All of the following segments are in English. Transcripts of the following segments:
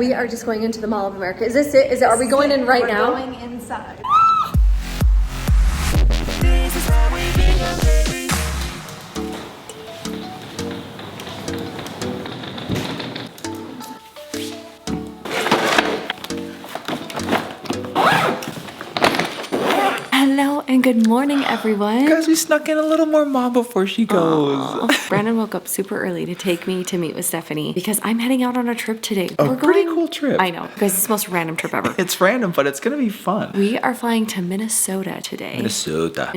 we are just going into the Mall of America. Is this it? Are we going in right now? We're going inside. This is how we Bingham, baby. Hello and good morning, everyone. Guys, we snuck in a little more mom before she goes. Aww. Brandon woke up super early to take me to meet with Stephanie because I'm heading out on a trip today. A pretty cool trip. I know, guys, it's the most random trip ever. It's random, but it's gonna be fun. We are flying to Minnesota today. Minnesota.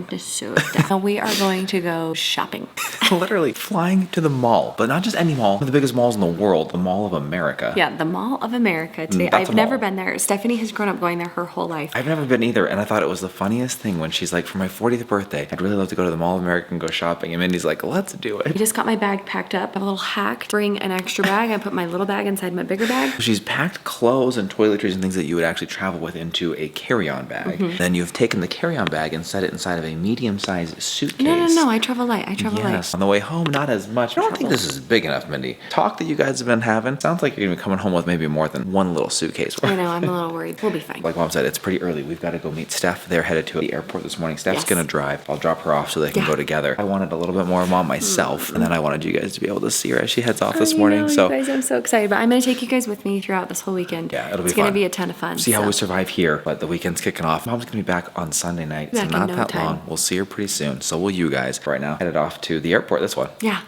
And we are going to go shopping. Literally flying to the mall, but not just any mall, one of the biggest malls in the world, the Mall of America. Yeah, the Mall of America today. That's a I've never mall. been there. Stephanie has grown up going there her whole life. I've never been either, and I thought it was the funniest thing when she's like, for my 40th birthday, I'd really love to go to the Mall of America and go shopping. And Mindy's like, let's do I it. just got my bag packed up. I have a little hack. Bring an extra bag. I put my little bag inside my bigger bag. She's packed clothes and toiletries and things that you would actually travel with into a carry-on bag. Then you've taken the carry-on bag and set it inside of a medium-sized suitcase. No. I travel light. Yes, on the way home, not as much. I don't think this is big enough, Mindy. Talk that you guys have been having, sounds like you're gonna be coming home with maybe more than one little suitcase. I know, I'm a little worried. We'll be fine. Like Mom said, it's pretty early. We've got to go meet Steph. They're headed to the airport this morning. Steph's Yes. gonna drive. I'll drop her off so they can go together. I wanted a little bit more of Mom myself, and then I wanted you guys to be able to see her as she heads off this morning. You guys, I'm so excited. But I'm going to take you guys with me throughout this whole weekend. Yeah, it'll be It's going to fun. be a ton of fun. See how we survive here, but the weekend's kicking off. Mom's gonna be back on Sunday night, so Back in not no that time. long. We'll see her pretty soon. So will you guys. Right now, headed off to the airport. This one. Yeah.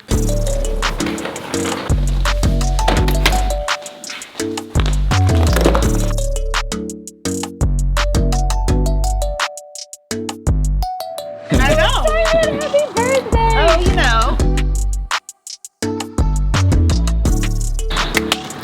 I know. Happy birthday! Oh, you know.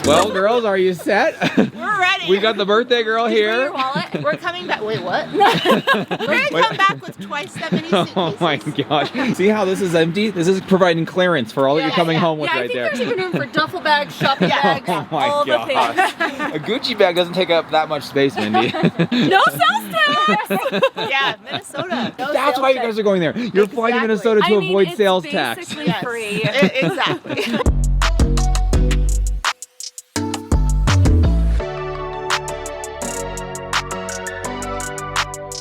Well, girls, are you set? We're ready. We got the birthday girl Bring your here. wallet. We're coming back. Wait, what? We're gonna come back with twice that many suitcases. Oh my gosh. See how this is empty? This is providing clearance for all that you're coming home with Yeah, I right think there. there's even room for duffel bags, shopping bags, Oh my all the gosh. things. A Gucci bag doesn't take up that much space, Mindy. No sales tax! Yeah, Minnesota. No That's sales why you tax. guys are going there. You're flying to Exactly. Minnesota to avoid it's sales tax. basically Yes. free. Exactly.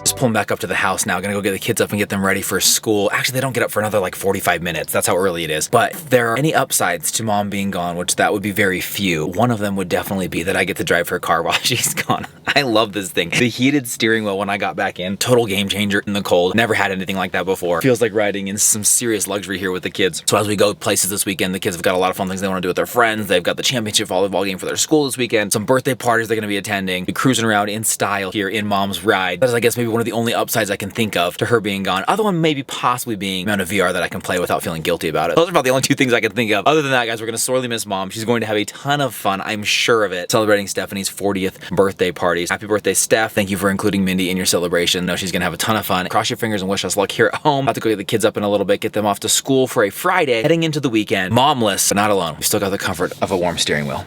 Just pulling back up to the house now. Gonna go get the kids up and get them ready for school. Actually, they don't get up for another like 45 minutes. That's how early it is. But if there are any upsides to Mom being gone, which that would be very few, one of them would definitely be that I get to drive her car while she's gone. I love this thing. The heated steering wheel when I got back in, total game changer in the cold. Never had anything like that before. Feels like riding in some serious luxury here with the kids. So as we go places this weekend, the kids have got a lot of fun things they want to do with their friends. They've got the championship volleyball game for their school this weekend. Some birthday parties they're going to be attending. Be cruising around in style here in Mom's ride. That is, I guess, maybe one of the only upsides I can think of to her being gone. Other one maybe possibly being the amount of VR that I can play without feeling guilty about it. Those are about the only two things I can think of. Other than that, guys, we're going to sorely miss Mom. She's going to have a ton of fun, I'm sure of it, celebrating Stephanie's 40th birthday parties. Happy birthday, Steph. Thank you for including Mindy in your celebration. I know she's going to have a ton of fun. Cross your fingers and wish us luck here at home. About to go get the kids up in a little bit, get them off to school for a Friday, heading into the weekend. Momless, but not alone. We've still got the comfort of a warm steering wheel.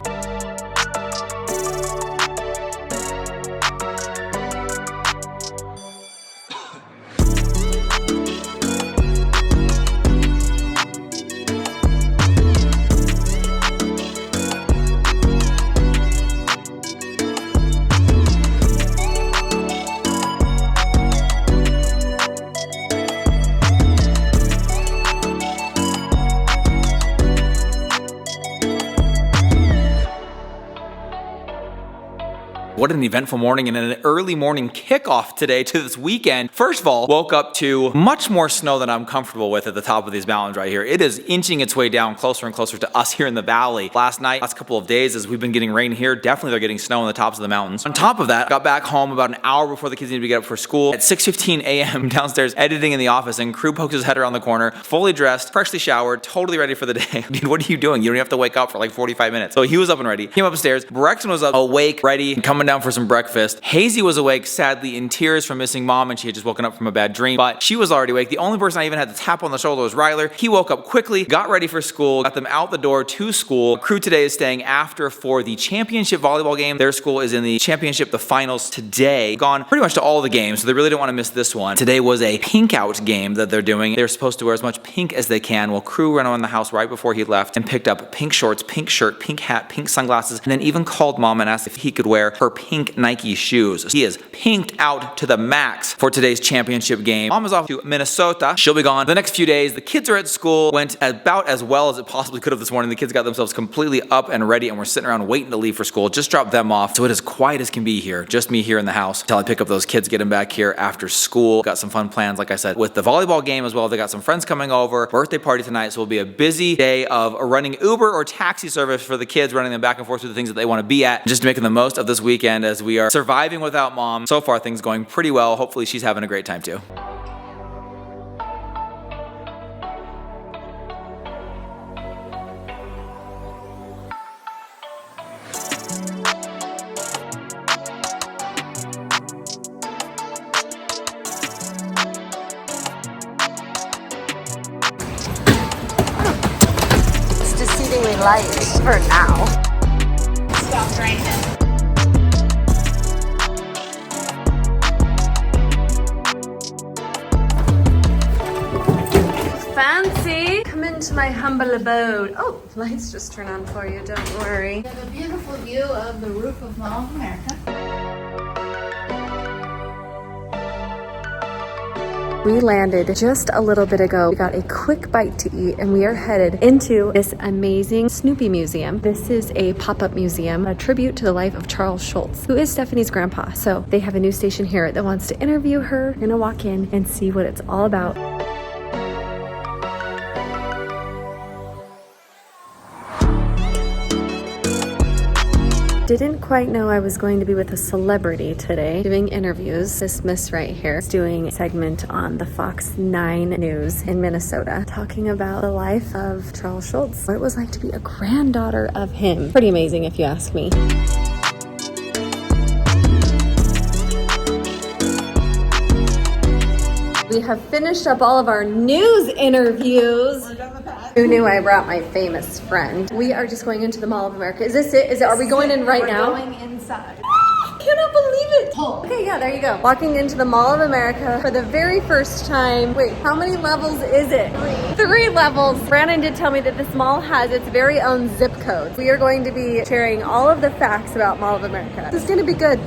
What an eventful morning and an early morning kickoff today to this weekend. First of all, woke up to much more snow than I'm comfortable with at the top of these mountains right here. It is inching its way down closer and closer to us here in the valley. Last couple of days as we've been getting rain here, definitely they're getting snow on the tops of the mountains. On top of that, got back home about an hour before the kids needed to get up for school. At 6:15 a.m. downstairs editing in the office, and Crew pokes his head around the corner, fully dressed, freshly showered, totally ready for the day. Dude, what are you doing? You don't even have to wake up for like 45 minutes. So he was up and ready. Came upstairs. Braxton was up, awake, ready, coming coming down for some breakfast. Hazy was awake, sadly in tears from missing mom, and she had just woken up from a bad dream, but she was already awake. The only person I even had to tap on the shoulder was Ryler. He woke up quickly, got ready for school, got them out the door to school. Crew today is staying after for the championship volleyball game. Their school is in the championship, the finals today. Gone pretty much to all the games, so they really don't want to miss this one. Today was a pink out game that they're doing. They're supposed to wear as much pink as they can. Well, Crew ran around the house right before he left and picked up pink shorts, pink shirt, pink hat, pink sunglasses, and then even called mom and asked if he could wear her pink Nike shoes. He is pinked out to the max for today's championship game. Mom is off to Minnesota. She'll be gone the next few days. The kids are at school. Went about as well as it possibly could have this morning. The kids got themselves completely up and ready, and we're sitting around waiting to leave for school. Just dropped them off. So it is quiet as can be here. Just me here in the house until I pick up those kids, get them back here after school. Got some fun plans, like I said, with the volleyball game as well. They got some friends coming over. Birthday party tonight, so it'll be a busy day of running Uber or taxi service for the kids, running them back and forth to the things that they want to be at. Just making the most of this weekend as we are surviving without mom. So far, things going pretty well. Hopefully, she's having a great time too. It's deceivingly light for now. Stop raining. Fancy! Come into my humble abode. Oh, lights just turn on for you, don't worry. We have a beautiful view of the roof of Mall of America. We landed just a little bit ago. We got a quick bite to eat and we are headed into this amazing Snoopy museum. This is a pop-up museum, a tribute to the life of Charles Schulz, who is Stephanie's grandpa. So they have a new station here that wants to interview her. We're gonna walk in and see what it's all about. Didn't quite know I was going to be with a celebrity today doing interviews. This miss right here is doing a segment on the Fox 9 News in Minnesota, talking about the life of Charles Schulz, what it was like to be a granddaughter of him. Pretty amazing if you ask me. We have finished up all of our news interviews. Who knew I brought my famous friend? We are just going into the Mall of America. Is this it? Are we going in right now? We're going inside. I cannot believe it. Okay, yeah, there you go. Walking into the Mall of America for the very first time. Wait, how many levels is it? Three levels. Brandon did tell me that this mall has its very own zip code. We are going to be sharing all of the facts about Mall of America. This is going to be good.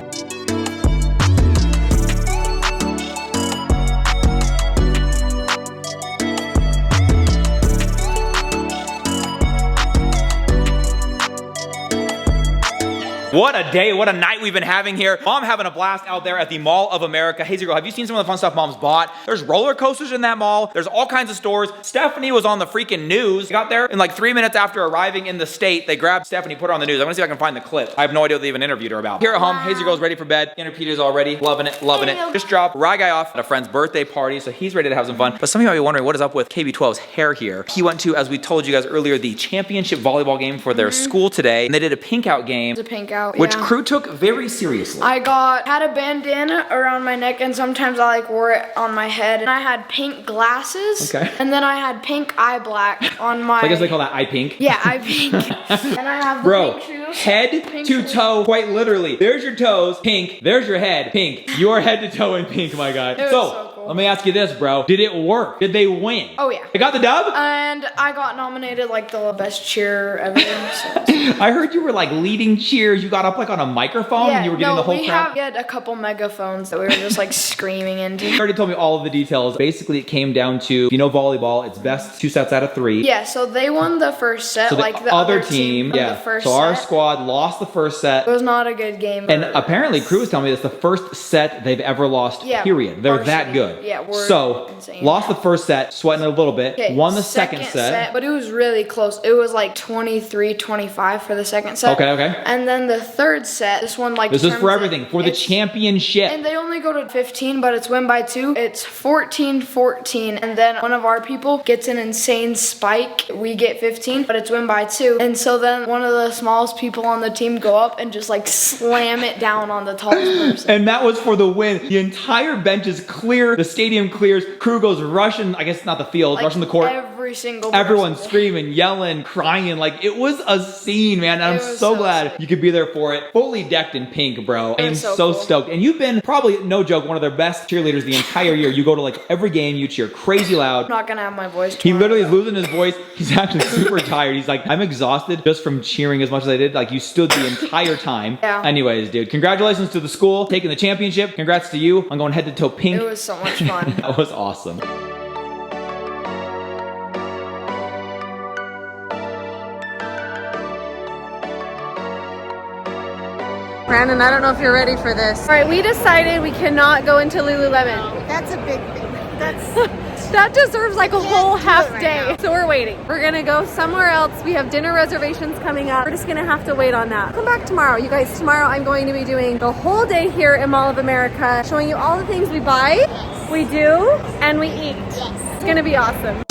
What a day, what a night we've been having here. Mom having a blast out there at the Mall of America. Hazy girl, have you seen some of the fun stuff Mom's bought? There's roller coasters in that mall. There's all kinds of stores. Stephanie was on the freaking news. Got there in like 3 minutes after arriving in the state. They grabbed Stephanie, put her on the news. I'm gonna see if I can find the clip. I have no idea what they even interviewed her about. Here at home, Hazy girl's ready for bed. Dinner Peter's already. Loving it, loving it. Just dropped Rye Guy off at a friend's birthday party, so he's ready to have some fun. But some of you might be wondering what is up with KB12's hair here. He went to, as we told you guys earlier, the championship volleyball game for their school today. And they did a pink out game. The pink out, Which yeah. Crew took very seriously. I had a bandana around my neck, and sometimes I wore it on my head. And I had pink glasses. Okay. And then I had pink eye black on my. So I guess they call that eye pink. Yeah, eye pink. And I have the Bro, pink shoes. head Pink to shoes. toe, quite literally. There's your toes, pink. There's your head, pink. Your head to toe in pink, my guy. was so cool. Let me ask you this, bro. Did it work? Did they win? Oh, yeah. They got the dub? And I got nominated like the best cheer ever. So. I heard you were like leading cheers. You got up like on a microphone and you were getting the whole crowd. We had a couple megaphones that we were just like screaming into. You already told me all of the details. Basically, it came down to, you know, volleyball. It's best 2 sets out of 3. Yeah, so they won the first set. So the, like the other team, won yeah. The first so our set. squad lost the first set. It was not a good game. And apparently, Crew was telling me that's the first set they've ever lost, Yeah, period. They're that varsity. good. Yeah, we're So, insane. lost the first set, sweating a little bit. Okay, Won the second set. but it was really close. It was like 23-25 for the second set. Okay. And then the third set, this one like This is for determines everything, it. for the It's- championship. And they only go to 15, but it's win by 2. It's 14-14, and then one of our people gets an insane spike. We get 15, but it's win by 2. And so then one of the smallest people on the team go up and just like slam it down on the tallest person. And that was for the win. The entire bench is clear. The stadium clears. Crew goes rushing, I guess not the field, Like, rushing the court. Every single person. Everyone's screaming, yelling, crying. Like, it was a scene, man. And I'm It was so so glad sick. you could be there for it. Fully decked in pink, bro. I am was so, so cool. stoked. And you've been probably, no joke, one of their best cheerleaders the entire year. You go to like every game, you cheer crazy loud. I'm not gonna have my voice. He tomorrow. literally is losing his voice. He's actually super tired. He's like, I'm exhausted just from cheering as much as I did. Like, you stood the entire time. Yeah. Anyways, dude, congratulations to the school taking the championship. Congrats to you on going head to toe pink. It was so much fun. That was awesome. Brandon, I don't know if you're ready for this. All right, we decided we cannot go into Lululemon. That's a big thing. That deserves like a whole half day. So we're waiting. We're gonna go somewhere else. We have dinner reservations coming up. We're just gonna have to wait on that. Come back tomorrow. You guys, tomorrow I'm going to be doing the whole day here in Mall of America, showing you all the things we buy, we do, and we eat. It's gonna be awesome.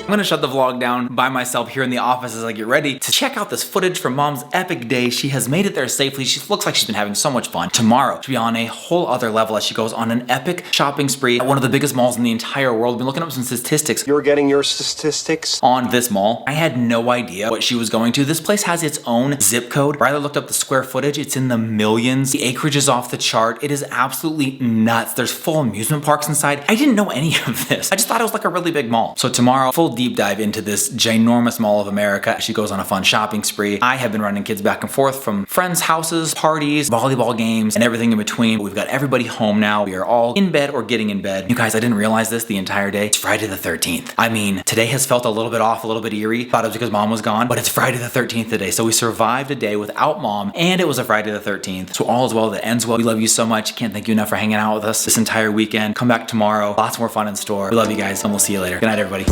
I'm gonna shut the vlog down by myself here in the office as I get ready to check out this footage from Mom's epic day. She has made it there safely. She looks like she's been having so much fun. Tomorrow, she'll be on a whole other level as she goes on an epic shopping spree at one of the biggest malls in the entire world. I've been looking up some statistics. You're getting your statistics On this mall, I had no idea what she was going to. This place has its own zip code. Riley looked up the square footage. It's in the millions. The acreage is off the chart. It is absolutely nuts. There's full amusement parks inside. I didn't know any of this. I just thought it was like a really big mall. So tomorrow, full deep dive into this ginormous Mall of America. She goes on a fun shopping spree. I have been running kids back and forth from friends' houses, parties, volleyball games, and everything in between. We've got everybody home now. We are all in bed or getting in bed. You guys, I didn't realize this the entire day. It's Friday the 13th. I mean, today has felt a little bit off, a little bit eerie. Thought it was because Mom was gone, but it's Friday the 13th today. So we survived a day without Mom, and it was a Friday the 13th. So all is well that ends well. We love you so much. Can't thank you enough for hanging out with us this entire weekend. Come back tomorrow. Lots more fun in store. We love you guys, and we'll see you later. Good night, everybody.